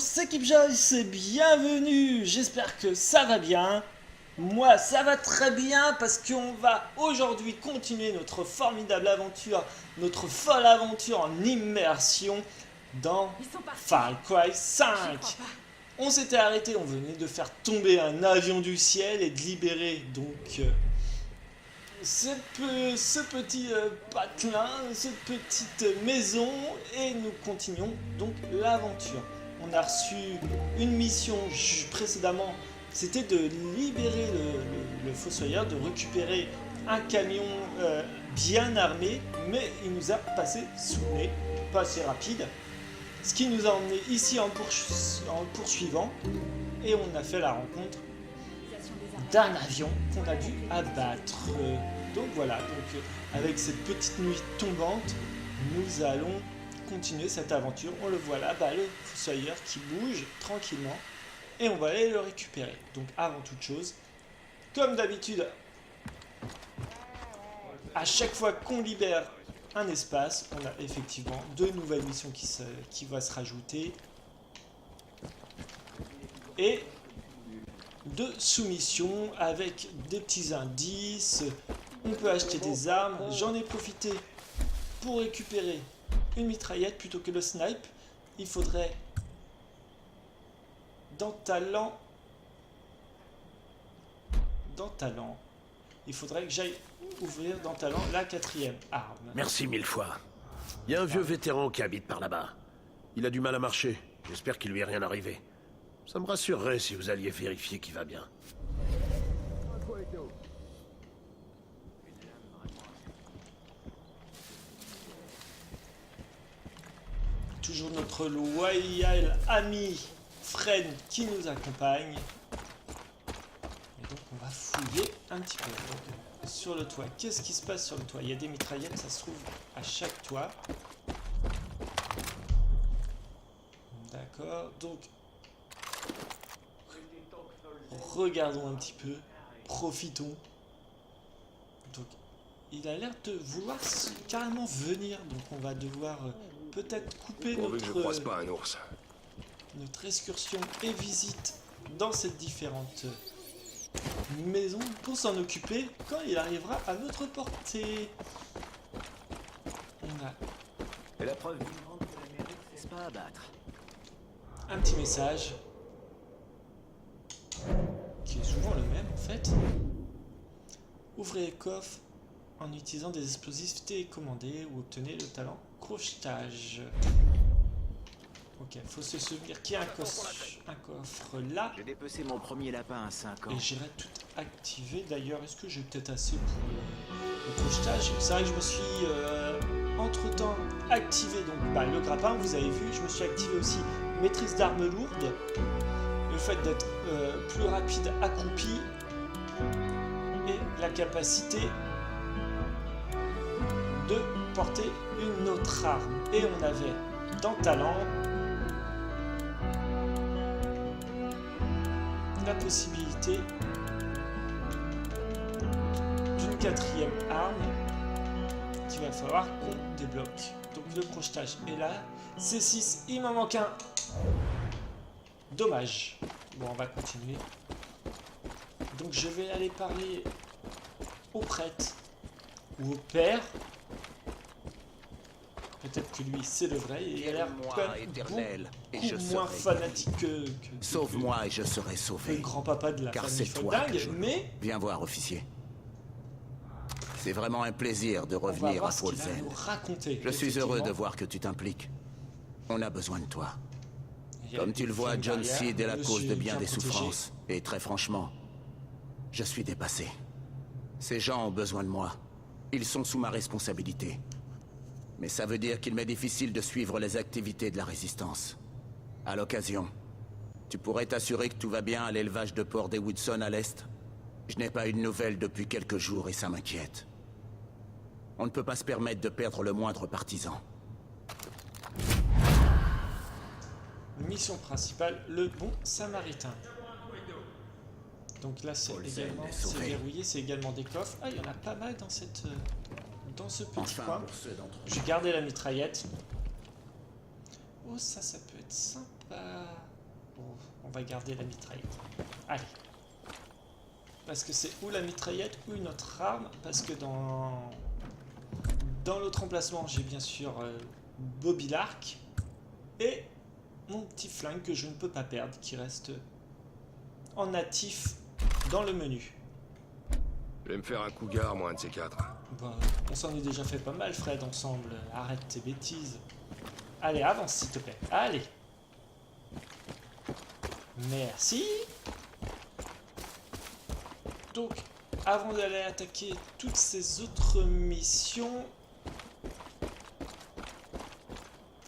c'est Keep Joyce et bienvenue. J'espère que ça va bien. Moi, ça va très bien parce qu'on va aujourd'hui continuer notre formidable aventure, notre folle aventure en immersion dans Far Cry 5. On s'était arrêté, on venait de faire tomber un avion du ciel et de libérer donc ce petit patelin, cette petite maison, et nous continuons donc l'aventure. On a reçu une mission précédemment, c'était de libérer le fossoyeur, de récupérer un camion bien armé, mais il nous a passé sous le nez, pas assez rapide, ce qui nous a emmené ici en poursuivant, et on a fait la rencontre d'un avion qu'on a dû abattre. Donc voilà, avec cette petite nuit tombante, nous allons continuer cette aventure. On le voit là, le fossoyeur qui bouge tranquillement, et on va aller le récupérer. Donc avant toute chose, comme d'habitude, à chaque fois qu'on libère un espace, on a effectivement de nouvelles missions qui vont se rajouter, et de soumission avec des petits indices. On peut acheter des armes. J'en ai profité pour récupérer une mitraillette plutôt que le snipe. Il faudrait dans talent, il faudrait que j'aille ouvrir dans talent la 4e arme. Merci 1000 fois. Il y a un vieux vétéran qui habite par là-bas. Il a du mal à marcher. J'espère qu'il lui est rien arrivé. Ça me rassurerait si vous alliez vérifier qu'il va bien. Toujours notre loyal ami Fred qui nous accompagne. Et donc on va fouiller un petit peu. Donc, sur le toit, qu'est-ce qui se passe sur le toit? Il y a des mitraillettes, ça se trouve à chaque toit. D'accord, donc regardons un petit peu, profitons. Donc il a l'air de vouloir carrément venir, donc on va devoir peut-être couper notre excursion et visite dans ces différentes maisons pour s'en occuper quand il arrivera à notre portée. On a et la preuve vivante que l'Amérique ne cesse pas à battre. un petit message qui est souvent le même en fait. Ouvrez les coffres en utilisant des explosifs télécommandés ou obtenez le talent crochetage. Ok, faut se souvenir qu'il y a un coffre là. J'ai dépecé mon premier lapin à 5 ans. Et j'irai tout activer. D'ailleurs, est-ce que j'ai peut-être assez pour le crochetage? C'est vrai que je me suis entre-temps activé donc, le grappin, vous avez vu. Je me suis activé aussi maîtrise d'armes lourdes. Le fait d'être plus rapide accroupi. Et la capacité de porter une autre arme. Et on avait dans talent la possibilité d'une 4e arme qu'il va falloir qu'on débloque. Donc le crochetage est là. C6, il m'en manque un. Dommage. Bon, on va continuer. Donc je vais aller parler au prêtre ou au père. Peut-être que lui c'est le vrai, et il a l'air beaucoup moins fanatique que sauve-moi et je serai sauvé. Le grand-papa de la car famille c'est toi dingue, mais viens voir, officier. C'est vraiment un plaisir de revenir à Folzen. Je suis heureux de voir que tu t'impliques. On a besoin de toi. Comme tu le vois, John Seed est la cause de bien des souffrances. Et très franchement, je suis dépassé. Ces gens ont besoin de moi. Ils sont sous ma responsabilité. Mais ça veut dire qu'il m'est difficile de suivre les activités de la Résistance. À l'occasion, tu pourrais t'assurer que tout va bien à l'élevage de porc des Woodson à l'est? Je n'ai pas eu de nouvelles depuis quelques jours et ça m'inquiète. On ne peut pas se permettre de perdre le moindre partisan. Mission principale, le bon samaritain. Donc là c'est également verrouillé, c'est également des coffres. Ah, il y en a pas mal dans ce petit coin. Je vais garder la mitraillette. Oh, ça peut être sympa. On va garder la mitraillette. Allez. Parce que c'est ou la mitraillette ou une autre arme. Parce que dans l'autre emplacement, j'ai bien sûr Bobby Lark. Et mon petit flingue que je ne peux pas perdre, qui reste en natif dans le menu. Je vais me faire un cougar, moi, un de ces quatre. Bah, on s'en est déjà fait pas mal, Fred, ensemble. Arrête tes bêtises. Allez, avance, s'il te plaît. Allez. Merci. Donc, avant d'aller attaquer toutes ces autres missions...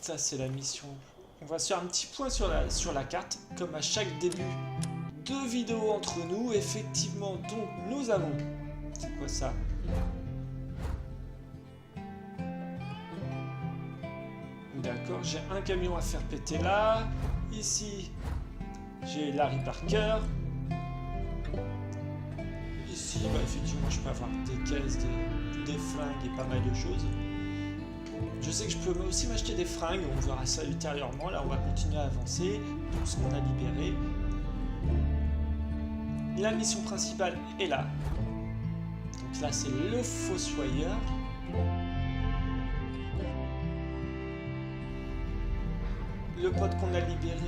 Ça, c'est la mission... On va se faire un petit point sur la carte, comme à chaque début de vidéo entre nous. Effectivement, donc, nous avons... C'est quoi ça? D'accord, j'ai un camion à faire péter là. Ici, j'ai Larry Parker. Ici, bah, effectivement, je peux avoir des caisses, des flingues et pas mal de choses. Je sais que je peux aussi m'acheter des fringues, on verra ça ultérieurement. Là, on va continuer à avancer. Tout ce qu'on a libéré. La mission principale est là. Donc là, c'est le Fossoyeur. Le pote qu'on a libéré,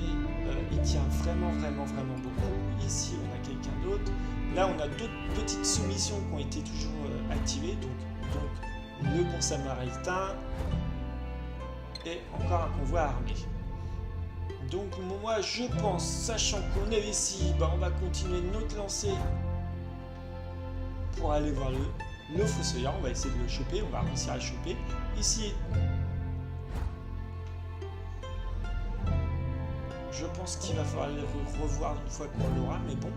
il tient vraiment beaucoup. Ici, on a quelqu'un d'autre. Là, on a d'autres petites soumissions qui ont été toujours activées. Donc le bon samaritain et encore un convoi armé. Donc moi, je pense, sachant qu'on est ici, bah, on va continuer notre lancée pour aller voir le Fossoyeur. On va essayer de le choper, on va réussir à le choper. Ici, je pense qu'il va falloir le revoir une fois qu'on l'aura, mais bon.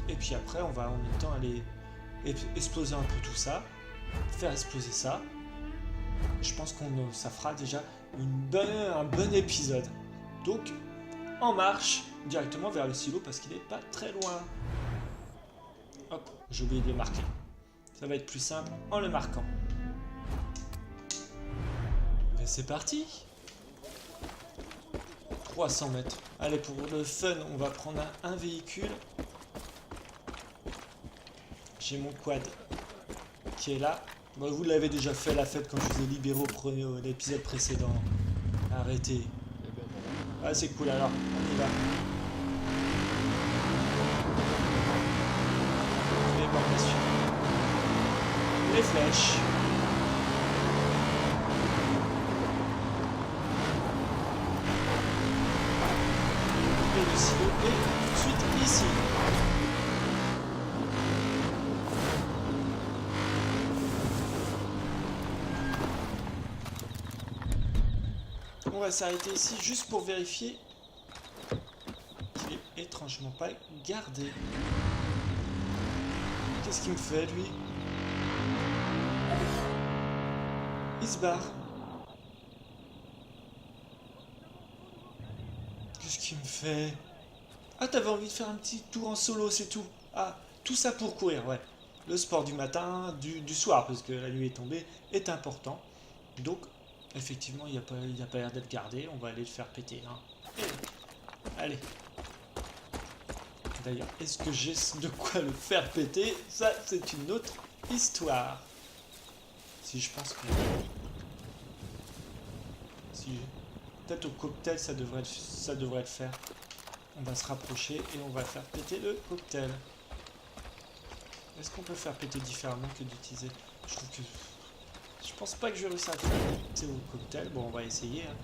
Et puis après, on va en même temps aller exploser un peu tout ça, faire exploser ça. Je pense que ça fera déjà un bon épisode. Donc, en marche directement vers le silo parce qu'il n'est pas très loin. Hop, j'ai oublié de le marquer. Ça va être plus simple en le marquant. Mais c'est parti! 300 mètres. Allez, pour le fun, on va prendre un véhicule. J'ai mon quad qui est là. Bon, vous l'avez déjà fait la fête quand je vous ai libéré au l'épisode précédent. Arrêtez. Ah, c'est cool, alors, on y va. Les bords, bien sûr. Les flèches. Et le silo est tout de suite ici. On va s'arrêter ici juste pour vérifier qu'il est étrangement pas gardé. Qu'est-ce qu'il me fait, lui? Il se barre. Qu'est-ce qu'il me fait? Ah, t'avais envie de faire un petit tour en solo, c'est tout. Ah, tout ça pour courir, ouais. Le sport du matin, du soir, parce que la nuit est tombée, est important. Donc, effectivement, il n'y a pas l'air d'être gardé. On va aller le faire péter. Hein. Allez. D'ailleurs, est-ce que j'ai de quoi le faire péter? Ça, c'est une autre histoire. Si je pense que... Si... Peut-être au cocktail, ça devrait le faire. On va se rapprocher et on va faire péter le cocktail. Est-ce qu'on peut faire péter différemment que d'utiliser... Je trouve que... Je pense pas que je vais réussir à faire péter au cocktail. Bon, on va essayer. Hein.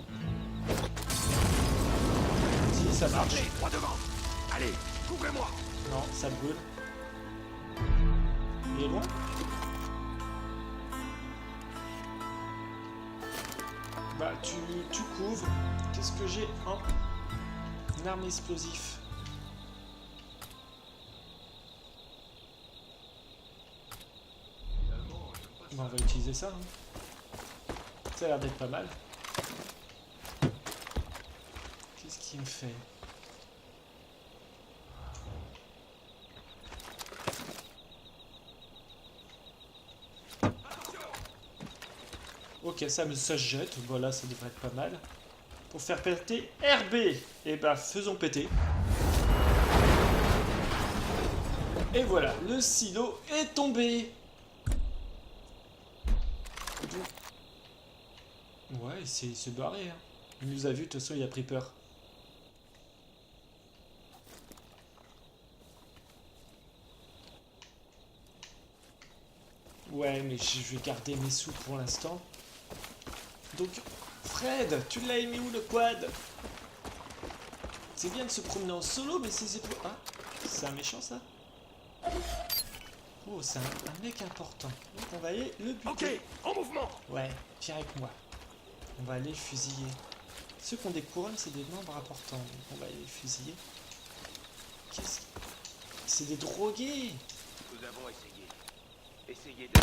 Si, ça marche. Allez, droit devant. Allez, couvrez-moi. Non, ça brûle. Il est loin? Bah, tu couvres. Qu'est-ce que j'ai en une arme explosif? Bon, on va utiliser ça. Hein. Ça a l'air d'être pas mal. Qu'est-ce qu'il me fait? Ok, ça se jette. Voilà, ça devrait être pas mal. Pour faire péter RB. Et bah, faisons péter. Et voilà, le silo est tombé. Ouais, il s'est barré. Hein. Il nous a vu, de toute façon, il a pris peur. Ouais, mais je vais garder mes sous pour l'instant. Donc, Fred, tu l'as aimé où le quad? C'est bien de se promener en solo, mais c'est... Ah, c'est un méchant, ça? Oh, c'est un mec important. Donc, on va aller le buter. Ok, en mouvement. Ouais, viens avec moi. On va aller le fusiller. Ceux qui ont des couronnes, c'est des membres importants. Donc, on va aller le fusiller. Qu'est-ce que... C'est des drogués. Nous avons essayé. Essayez de...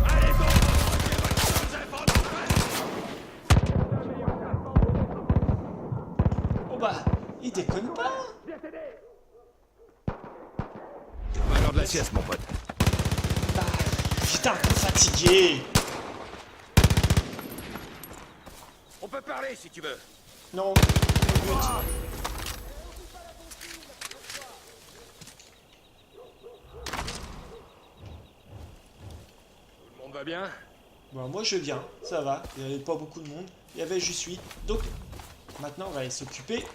Allez, bon, retirez votre Oh bah, il déconne pas. C'est pas l'heure de la sieste, mon pote. Bah, j'étais un peu fatigué. On peut parler si tu veux. Non, écoute. Tout le monde va bien? Bon, moi je viens, ça va. Il n'y avait pas beaucoup de monde. Il y avait je suis. Donc, maintenant on va aller s'occuper.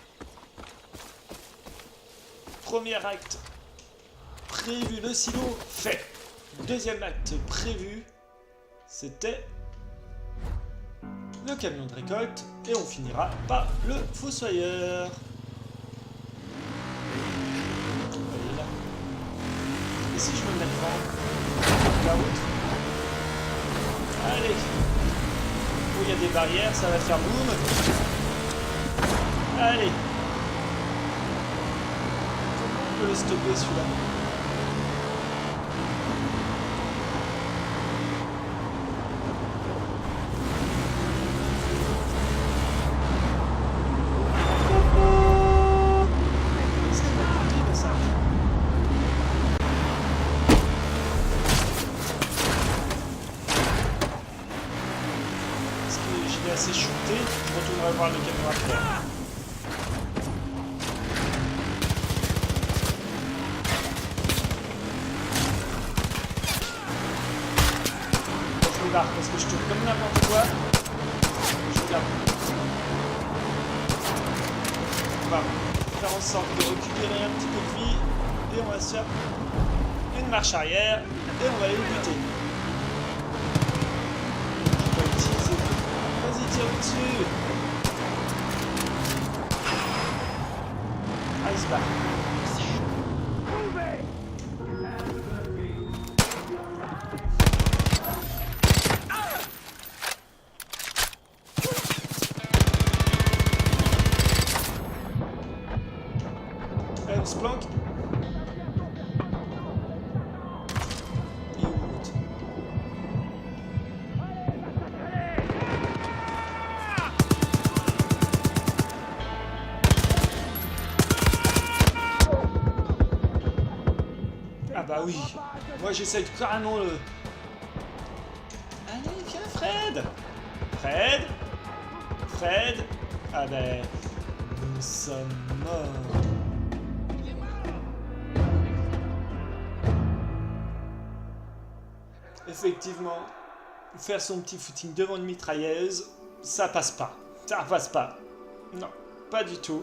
Premier acte prévu, le silo fait. Deuxième acte prévu, c'était le camion de récolte. Et on finira par le fossoyeur. Allez, là. Et si je me mets devant la route? Allez, où il y a des barrières, ça va faire boum. Allez. Comment on peut le stopper celui-là? Est-ce qu'il va compter le sac? Est-ce que je l'ai assez shooté? Je retournerai voir le camion après. Je me barre parce que je tourne comme n'importe quoi. Je regarde. On va faire en sorte de récupérer un petit peu de vie. Et on va se faire une marche arrière. Et on va aller le buter. Je vais utiliser. Vas-y, tire dessus. Ah, il se barre. Allez, on se planque. Et on monte. Ah bah oui. Moi j'essaie de carrément le... Allez, viens Fred. Fred. Fred. Ah ben... Nous sommes morts. Effectivement, faire son petit footing devant une mitrailleuse, ça passe pas. Ça passe pas. Non, pas du tout.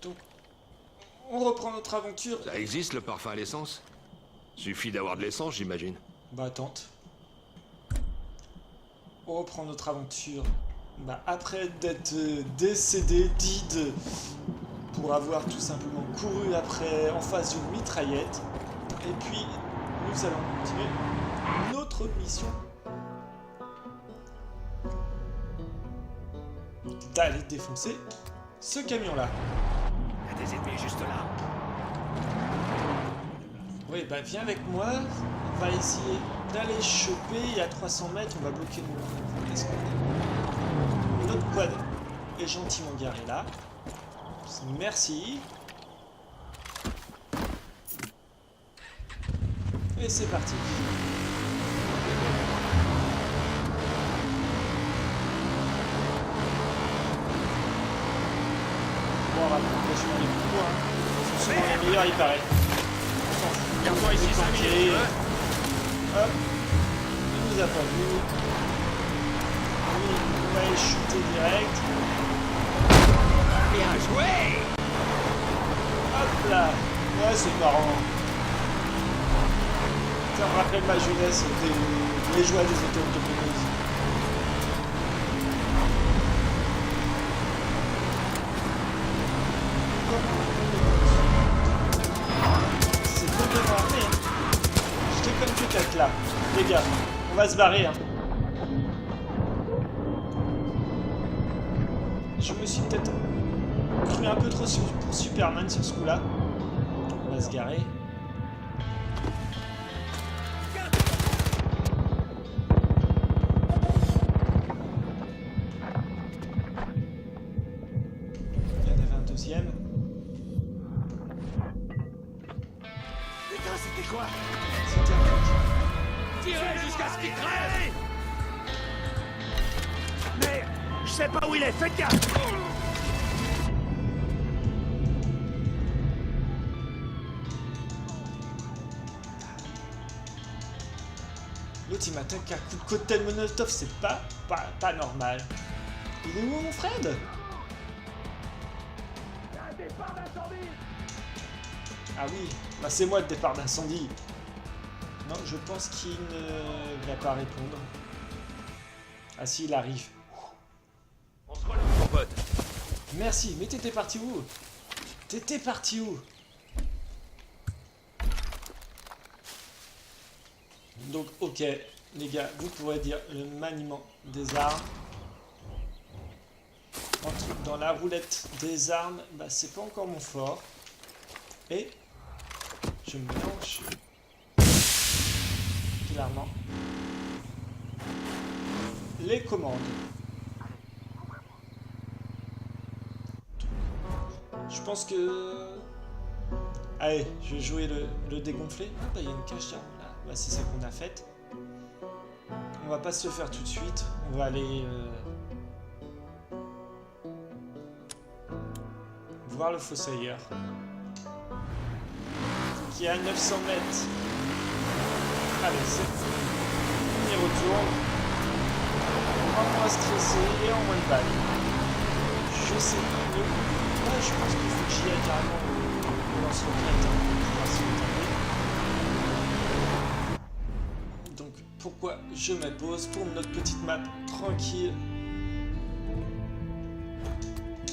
Donc, on reprend notre aventure. Ça existe le parfum à l'essence? Suffit d'avoir de l'essence, j'imagine. Bah, tente. On reprend notre aventure. Bah, après d'être décédé, dead, pour avoir tout simplement couru après en face d'une mitraillette. Et puis, nous allons continuer notre mission d'aller défoncer ce camion-là. Il y a des ennemis juste là. Oui, bah viens avec moi. On va essayer d'aller choper. Et à 300 mètres, on va bloquer notre quad est gentiment garé là. Merci. Et c'est parti. ailleurs, il paraît. Garde-toi ici 5 minutes, hein. Hop. Il nous a pas vu. Lui, on va aller shooter direct. Bien joué. Hop là. Ouais, c'est marrant. Ça me rappelle ma jeunesse, les joies des auto-automobiles. C'est complètement armé, hein. J'étais comme tout être là. Les gars, on va se barrer, hein. Je me suis peut-être cru un peu trop pour Superman sur ce coup-là. On va se garer. Il y en avait un deuxième. Putain, c'était quoi? C'était un mec. Tirez jusqu'à ce qu'il crève. Merde, je sais pas où il est, faites gaffe. L'autre il m'attaque à coup de cocktail Molotov, c'est pas normal. Il est où mon Fred? Ah oui, bah c'est moi le départ d'incendie. Non, je pense qu'il ne va pas répondre. Ah si, il arrive. On se relève, mon pote. Merci, mais t'étais parti où? T'étais parti où? Donc, ok, les gars, vous pourrez dire le maniement des armes. Entre dans la roulette des armes, bah c'est pas encore mon fort. Et je me mélange clairement les commandes. Je pense que... Allez, je vais jouer le dégonflé. Ah bah il y a une cache là. Bah, c'est celle qu'on a faite. On va pas se le faire tout de suite. On va aller voir le fossoyeur qui est à 900 mètres. Allez, c'est on y retourne. En moins stressé et en moins de balles. Je sais pas. Ouais, je pense qu'il faut que j'y aille carrément au lance-roquette pour pouvoir se retarder. Donc pourquoi je m'impose pour notre petite map tranquille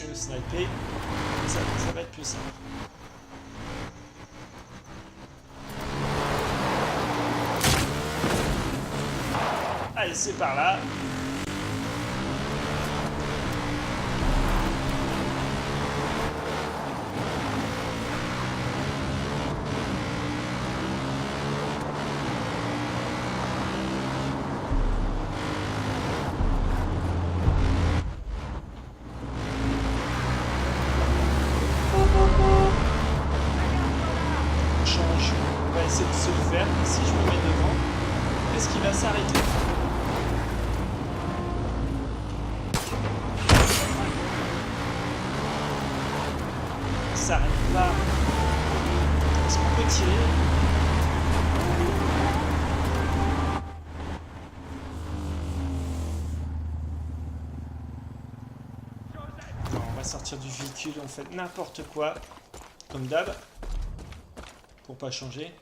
et le sniper, ça va être plus simple. Allez, c'est par là. On va essayer de se le faire. Si je me mets devant, est-ce qu'il va s'arrêter? Il s'arrête pas. Est-ce qu'on peut tirer? Non, on va sortir du véhicule, on fait n'importe quoi, comme d'hab. Pour pas changer.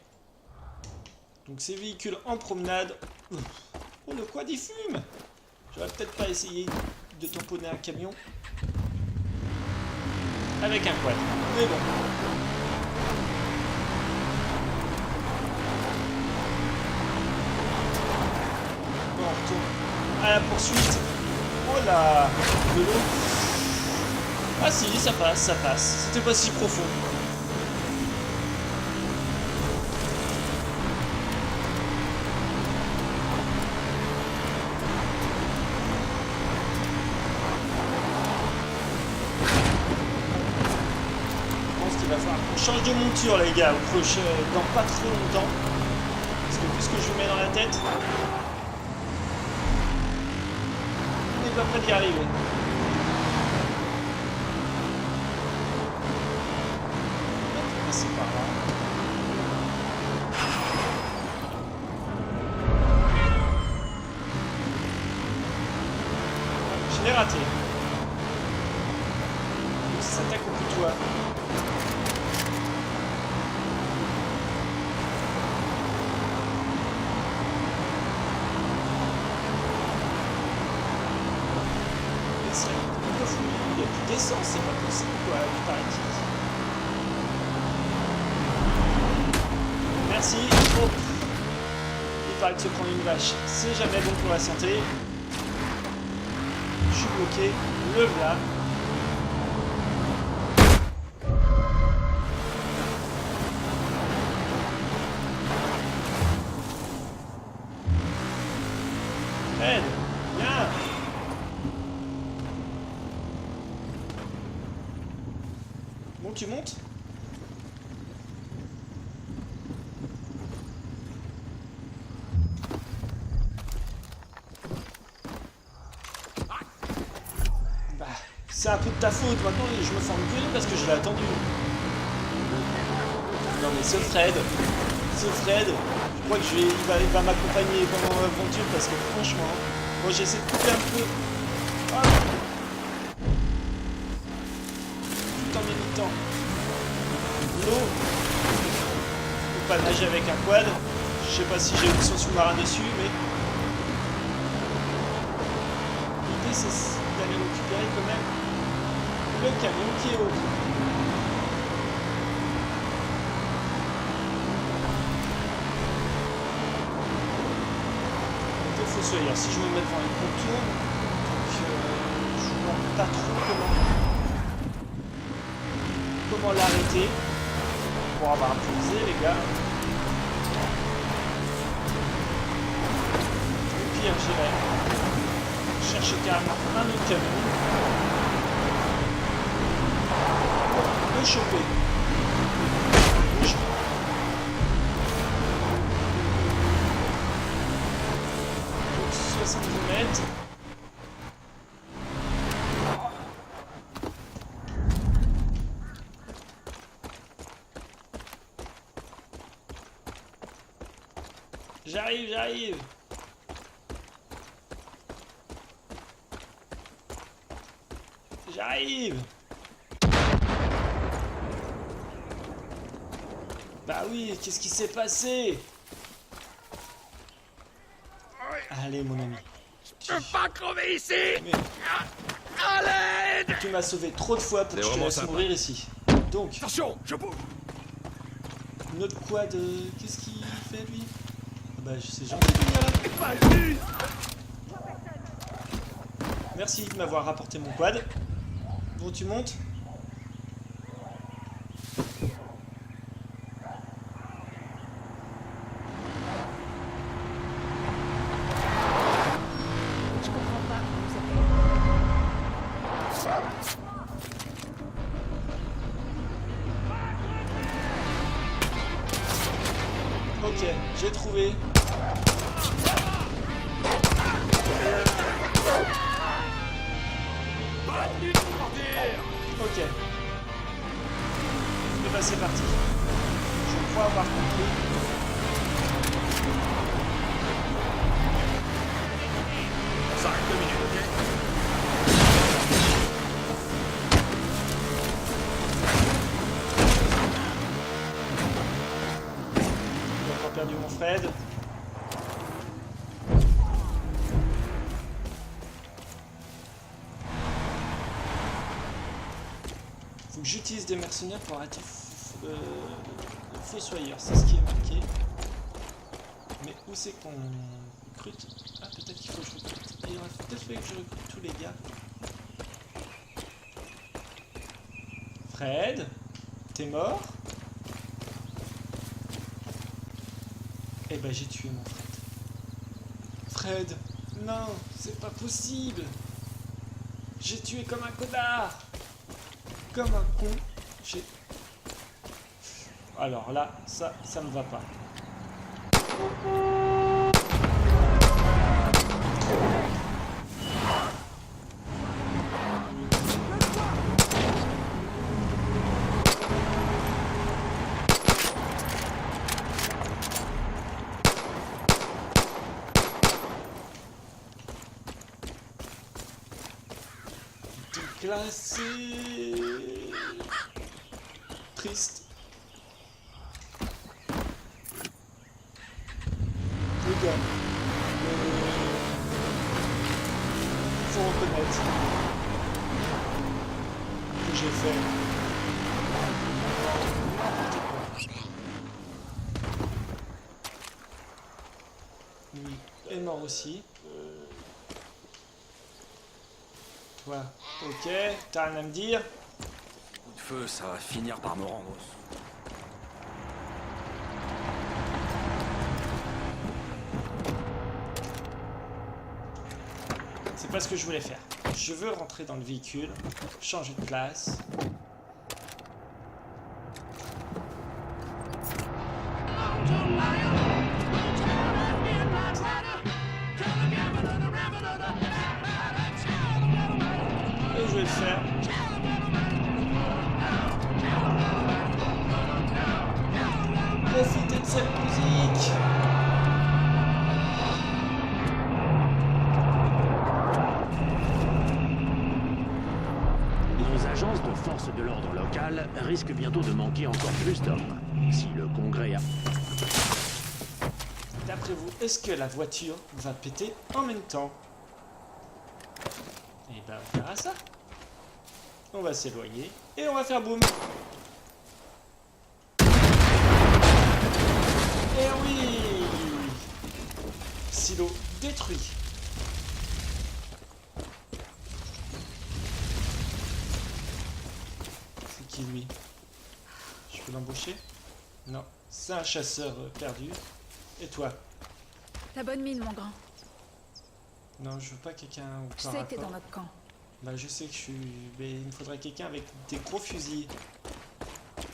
Donc ces véhicules en promenade. Oh, le quad il fume. J'aurais peut-être pas essayé de tamponner un camion avec un quad. Mais bon. Bon, on retourne à la poursuite. Oh là, de l'eau. Ah si, ça passe, ça passe. C'était pas si profond. Change de monture les gars, au prochain, dans pas trop longtemps. Parce que vu ce que je vous mets dans la tête, on n'est pas près d'y arriver. On va passer par là. Je l'ai raté. Il s'attaque au couteau. Il n'y a plus d'essence, c'est pas possible quoi, il paraît-il. Merci. Oh. Il paraît que se prendre une vache, c'est jamais bon pour la santé. Je suis bloqué, le voilà. Aide, viens. Bon, tu montes? Bah, c'est un peu de ta faute. Maintenant, je me fais engueuler parce que je l'ai attendu. Non mais ce Fred, je crois que il va m'accompagner pendant l'aventure parce que franchement, moi j'essaie de couper un peu. Ah. Tout en évitant l'eau. Je peux pas nager avec un quad. Je sais pas si j'ai une son sous-marin dessus, mais l'idée c'est d'aller récupérer quand même le camion qui est au bout. Fossoyeur. Si je me mets devant les contours, je ne vois pas trop comment l'arrêter pour avoir improvisé les gars. Au pire j'irai chercher carrément un autre camion pour le choper. 70 mètres. J'arrive. Bah oui, qu'est-ce qui s'est passé? Allez mon ami. Je peux pas crever ici. Mais... À l'aide. Tu m'as sauvé trop de fois pour que je te laisse mourir ici. Donc... Attention, je bouge. Notre quad... Qu'est-ce qu'il fait lui? Bah c'est gentil de venir là. Merci de m'avoir rapporté mon quad. Bon tu montes. Ok, j'ai trouvé. Ok. Et bah c'est parti. Je crois avoir compris. Ça arrête 2 minutes, ok? J'ai encore perdu mon Fred. Faut que j'utilise des mercenaires pour arrêter le fossoyeur, c'est ce qui est marqué. Mais où c'est qu'on recrute? Ah, peut-être qu'il faut que je recrute. Il aurait peut-être fallu que je recrute tous les gars. Fred, t'es mort? Eh ben j'ai tué mon Fred. Fred, non, c'est pas possible. J'ai tué comme un connard. Comme un con. J'ai... Alors là, ça me va pas. glacé. Triste. Les gars. Faut reconnaître que j'ai fait n'importe quoi. Lui est mort aussi. Toi, ok, t'as rien à me dire? Coup de feu, ça va finir par me rendre. C'est pas ce que je voulais faire. Je veux rentrer dans le véhicule, changer de place. Et je vais le faire. Profitez de cette musique. Nos agences de force de l'ordre locales risquent bientôt de manquer encore plus d'hommes. Si le Congrès a... D'après vous, est-ce que la voiture va péter en même temps? Et ben on verra ça. On va s'éloigner et on va faire boum. Et oui! Silo détruit. C'est qui lui? Je peux l'embaucher? Non, c'est un chasseur perdu. Et toi? T'as bonne mine, mon grand. Non, je veux pas quelqu'un au Je corps sais à que t'es corps. dans notre camp. Bah je sais que je suis... Mais il me faudrait quelqu'un avec des gros fusils.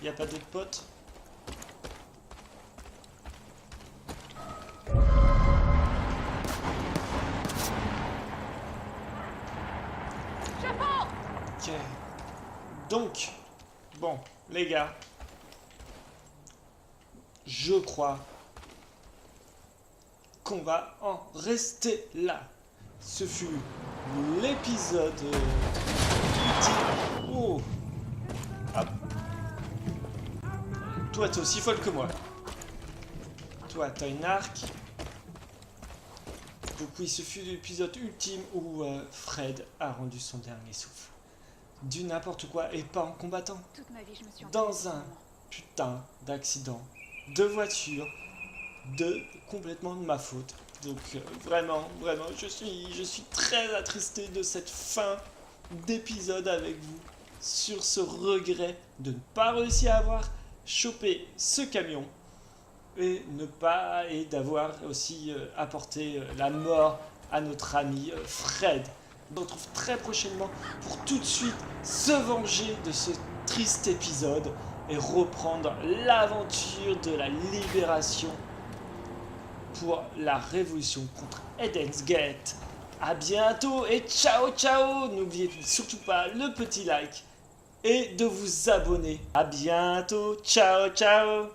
Y a pas d'autres potes? Ok. Donc, bon, les gars. Je crois qu'on va en rester là. Ce fut l'épisode ultime. Oh. Ah. Toi, t'es aussi folle que moi. Toi, t'as une arc. Donc oui, ce fut l'épisode ultime où Fred a rendu son dernier souffle. Du n'importe quoi et pas en combattant. Toute ma vie, je me suis Dans un putain d'accident de voiture, complètement de ma faute. Donc vraiment, je suis très attristé de cette fin d'épisode avec vous, sur ce regret de ne pas réussir à avoir chopé ce camion et d'avoir aussi apporté la mort à notre ami Fred. On se retrouve très prochainement pour tout de suite se venger de ce triste épisode et reprendre l'aventure de la libération pour la révolution contre Eden's Gate. A bientôt et ciao ciao. N'oubliez surtout pas le petit like et de vous abonner. A bientôt, ciao ciao.